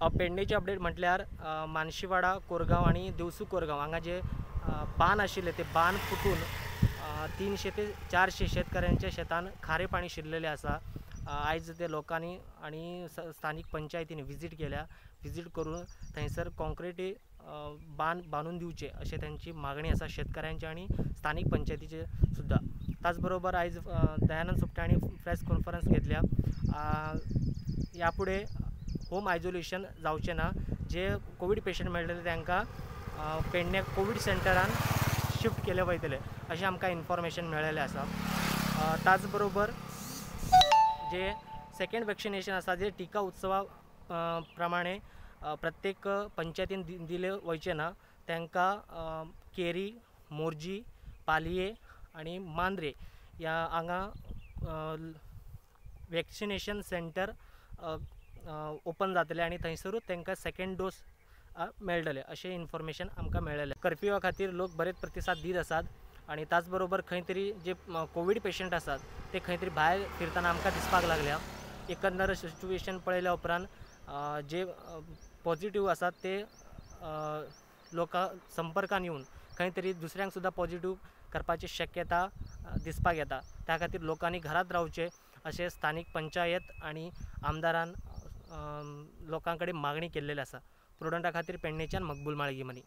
पेडणेचे update म्हटल्यार मानशीवाडा कोरगांव आणि दिवसू कोरगांव हांगा जे बांद आशिल्ले ते बांद फुटून 300 ते 400 शेतकऱ्यांच्या शेतान खारे पाणी शिरलेले आसा। आयज ते लोकांनी आणि स्थानिक पंचायतीने विजीट केल्या। विजीट करून थंयसर कॉन्क्रीट बांद बांधून दिवचे अशी त्यांची मागणी आसा शेतकऱ्यांची आणि स्थानिक पंचायतीचे सुद्धा। त्याचबरोबर आयज दयानंद सोपटे हांणी प्रेस कॉन्फरन्स घेतल्या। यापुढे होम आयसोलेशन जावचे ना। जे कोविड पेशंट मेळटले तांकां पेडणे कोविड सेंटरान शिफ्ट केले वयतले अशें आमकां इन्फॉर्मेशन मेळिल्लें आसा। त्याचबरोबर जे सेकंड वॅक्सिनेशन आसा जे टिका उत्सवा प्रमाणे प्रत्येक पंचायतीन दिले वयचे ना। तांकां केरी, मोर्जी, पालये आणि मांद्रे ह्या हांगा वॅक्सिनेशन सेंटर ओपन जातले आणि थंयसरूच तांकां सेकंड डोस मेळटले अशें इन्फॉर्मेशन आमकां मेळिल्लें। कर्फ्यूवा खातीर लोक बरेच प्रतिसाद दीत आसात आणि त्याचबरोबर खंय तरी जे कोविड पेशंट आसात ते खंय तरी भायर फिरताना आमकां दिसपाक लागल्या। एकंदर सिच्युएशन पळयल्या उपरांत जे पॉझिटिव्ह आसात ते लोकां संपर्कान येवन खंय तरी दुसऱ्यांक सुद्धा पॉझिटिव्ह करपाची शक्यता दिसपाक येता। त्या खातीर लोकांनी घरात रावचे अशें स्थानिक पंचायत आणि आमदारान लोकां कडेन मागणी केल्लेली आसा। प्रुडंटा खातीर पेडणेच्यान मकबूल माळगी मनी।